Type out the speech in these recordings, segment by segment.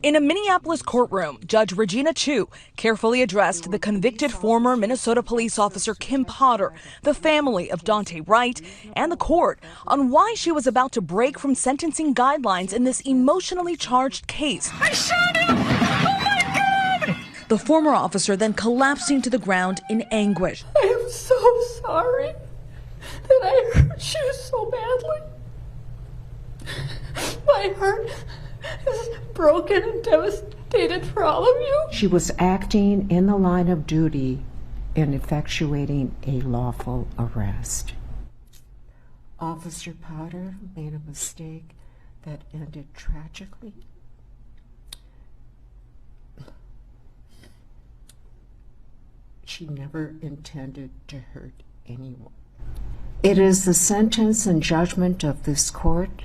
In a Minneapolis courtroom, Judge Regina Chu carefully addressed the convicted former Minnesota police officer Kim Potter, the family of Daunte Wright, and the court on why she was about to break from sentencing guidelines in this emotionally charged case. I shot him! Oh my God! The former officer then collapsing to the ground in anguish. I am so sorry that I hurt you so badly. My heart is broken and devastated for all of you. She was acting in the line of duty and effectuating a lawful arrest. Officer Potter made a mistake that ended tragically. She never intended to hurt anyone. It is the sentence and judgment of this court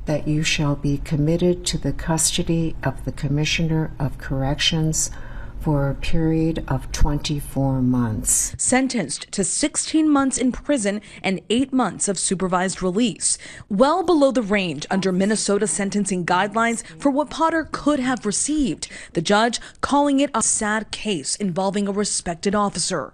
that you shall be committed to the custody of the Commissioner of Corrections for a period of 24 months. Sentenced to 16 months in prison and 8 months of supervised release, well below the range under Minnesota sentencing guidelines for what Potter could have received. The judge calling it a sad case involving a respected officer.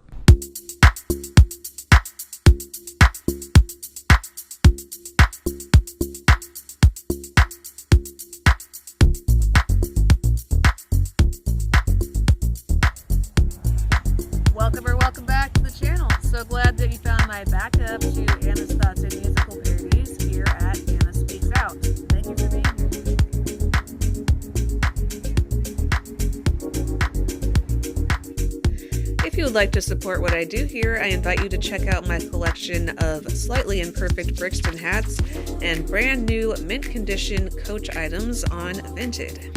Welcome back to the channel. So glad that you found my backup to Anna's Thoughts and Musical Parodies here at Anna Speaks Out. Thank you for being here. If you would like to support what I do here, I invite you to check out my collection of slightly imperfect Brixton hats and brand new mint condition Coach items on Vinted.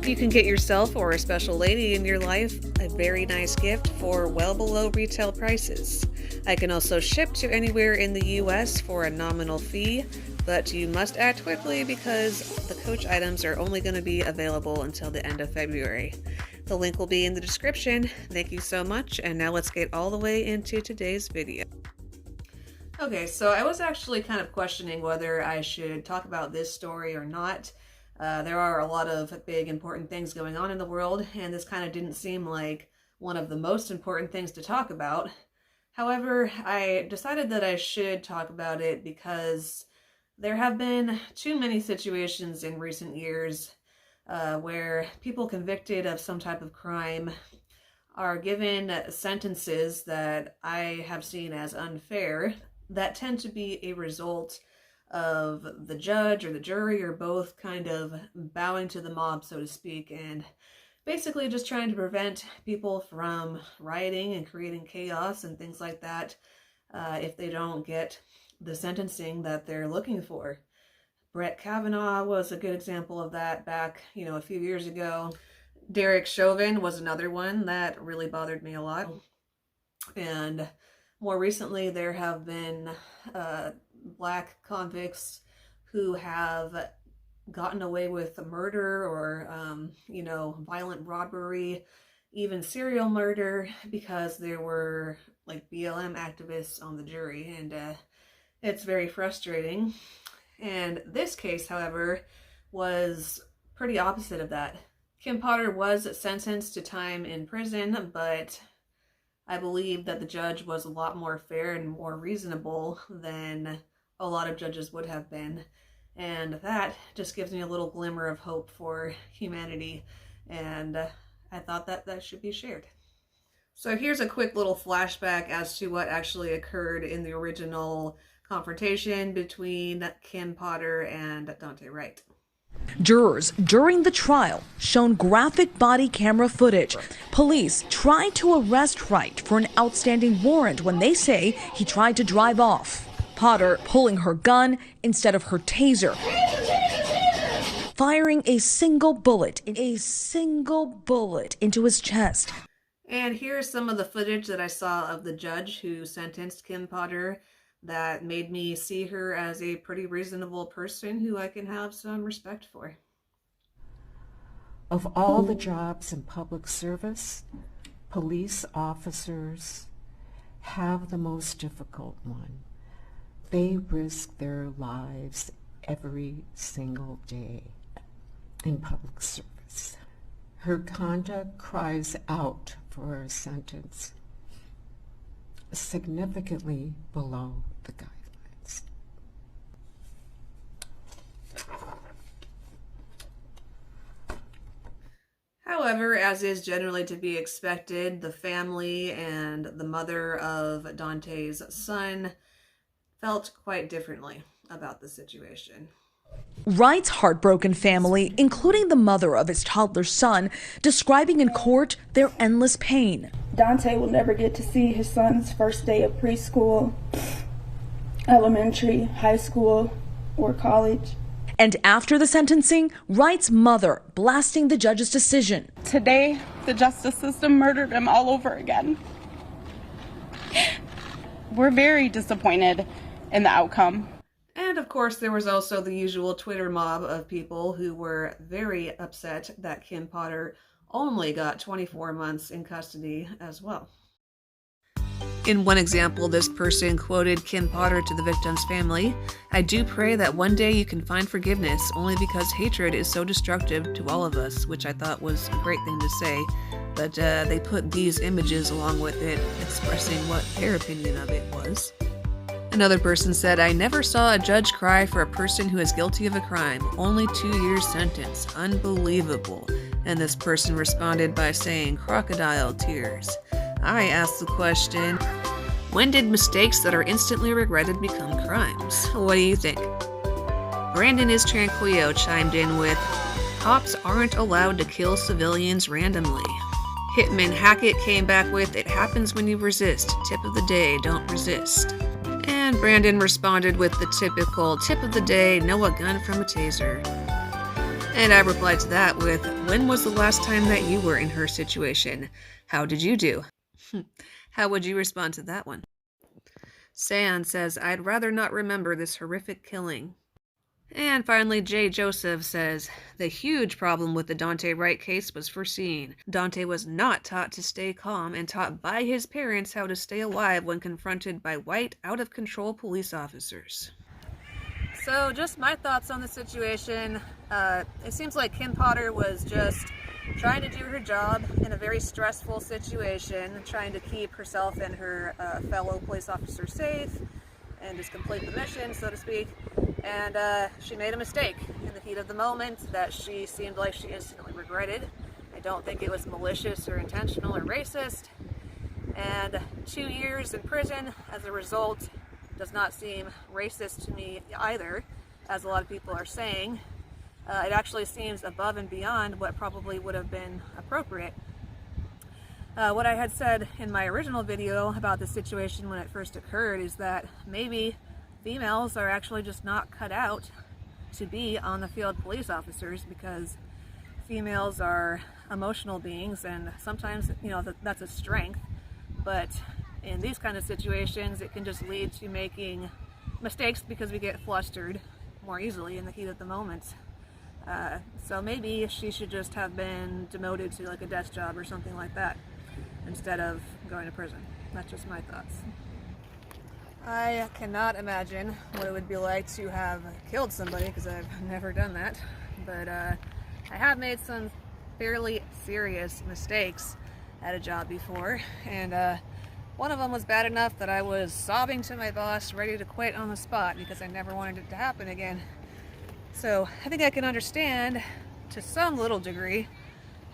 You can get yourself or a special lady in your life a very nice gift for well below retail prices. I can also ship to anywhere in the US for a nominal fee, but you must act quickly because the Coach items are only going to be available until the end of February. The link will be in the description. Thank you so much, and now let's get all the way into today's video. Okay, so I was actually kind of questioning whether I should talk about this story or not. There are a lot of big important things going on in the world, and this kind of didn't seem like one of the most important things to talk about. However, I decided that I should talk about it because there have been too many situations in recent years where people convicted of some type of crime are given sentences that I have seen as unfair that tend to be a result of the judge or the jury or both kind of bowing to the mob, so to speak, and basically just trying to prevent people from rioting and creating chaos and things like that if they don't get the sentencing that they're looking for. Brett Kavanaugh was a good example of that back, a few years ago. Derek Chauvin was another one that really bothered me a lot. And more recently, there have been Black convicts who have gotten away with murder or, violent robbery, even serial murder, because there were like BLM activists on the jury, and it's very frustrating. And this case, however, was pretty opposite of that. Kim Potter was sentenced to time in prison, but I believe that the judge was a lot more fair and more reasonable than a lot of judges would have been. And that just gives me a little glimmer of hope for humanity. And I thought that should be shared. So here's a quick little flashback as to what actually occurred in the original confrontation between Kim Potter and Daunte Wright. Jurors during the trial shown graphic body camera footage. Police tried to arrest Wright for an outstanding warrant when they say he tried to drive off. Potter pulling her gun instead of her taser, firing a single bullet into his chest. And here's some of the footage that I saw of the judge who sentenced Kim Potter that made me see her as a pretty reasonable person who I can have some respect for. Of all the jobs in public service, police officers have the most difficult one. They risk their lives every single day in public service. Her conduct cries out for a sentence significantly below the guidelines. However, as is generally to be expected, the family and the mother of Daunte's son felt quite differently about the situation. Wright's heartbroken family, including the mother of his toddler son, describing in court their endless pain. Daunte will never get to see his son's first day of preschool, elementary, high school, or college. And after the sentencing, Wright's mother blasting the judge's decision. Today, the justice system murdered him all over again. We're very disappointed in the outcome. And of course, there was also the usual Twitter mob of people who were very upset that Kim Potter only got 24 months in custody as well. In one example, this person quoted Kim Potter to the victim's family, "I do pray that one day you can find forgiveness only because hatred is so destructive to all of us," which I thought was a great thing to say, but they put these images along with it expressing what their opinion of it was. Another person said, "I never saw a judge cry for a person who is guilty of a crime. Only 2 years sentence. Unbelievable." And this person responded by saying, "Crocodile tears." I asked the question, when did mistakes that are instantly regretted become crimes? What do you think? Brandon is Tranquillo chimed in with, "Cops aren't allowed to kill civilians randomly." Hitman Hackett came back with, "It happens when you resist. Tip of the day, don't resist." And Brandon responded with the typical tip of the day, know a gun from a taser. And I replied to that with, when was the last time that you were in her situation? How did you do? How would you respond to that one? San says, "I'd rather not remember this horrific killing." And finally, Jay Joseph says, "The huge problem with the Daunte Wright case was foreseen. Daunte was not taught to stay calm and taught by his parents how to stay alive when confronted by white, out-of-control police officers." So just my thoughts on the situation. It seems like Kim Potter was just trying to do her job in a very stressful situation, trying to keep herself and her fellow police officers safe and just complete the mission, so to speak. And she made a mistake in the heat of the moment that she seemed like she instantly regretted. I don't think it was malicious or intentional or racist. And 2 years in prison as a result does not seem racist to me either, as a lot of people are saying. It actually seems above and beyond what probably would have been appropriate. What I had said in my original video about the situation when it first occurred is that maybe females are actually just not cut out to be on the field police officers, because females are emotional beings, and sometimes, you know, that's a strength, but in these kind of situations it can just lead to making mistakes because we get flustered more easily in the heat of the moment. So maybe she should just have been demoted to like a desk job or something like that instead of going to prison. That's just my thoughts. I cannot imagine what it would be like to have killed somebody, because I've never done that, but I have made some fairly serious mistakes at a job before, and one of them was bad enough that I was sobbing to my boss, ready to quit on the spot because I never wanted it to happen again. So I think I can understand to some little degree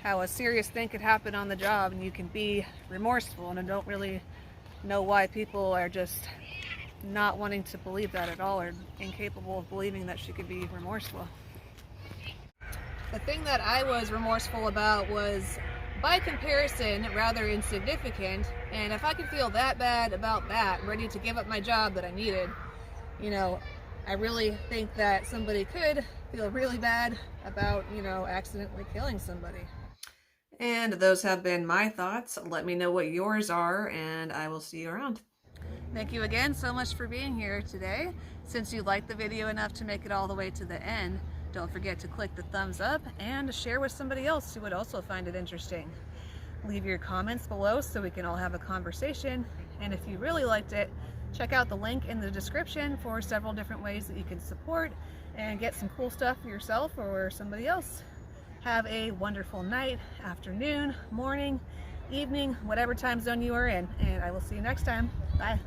how a serious thing could happen on the job and you can be remorseful, and I don't really know why people are just not wanting to believe that at all, or incapable of believing that she could be remorseful. The thing that I was remorseful about was, by comparison, rather insignificant, and if I could feel that bad about that, ready to give up my job that I needed, you know, I really think that somebody could feel really bad about, you know, accidentally killing somebody. And those have been my thoughts. Let me know what yours are, and I will see you around. Thank you again so much for being here today. Since you liked the video enough to make it all the way to the end, don't forget to click the thumbs up and share with somebody else who would also find it interesting. Leave your comments below so we can all have a conversation. And if you really liked it, check out the link in the description for several different ways that you can support and get some cool stuff for yourself or somebody else. Have a wonderful night, afternoon, morning, evening, whatever time zone you are in, and I will see you next time. Bye.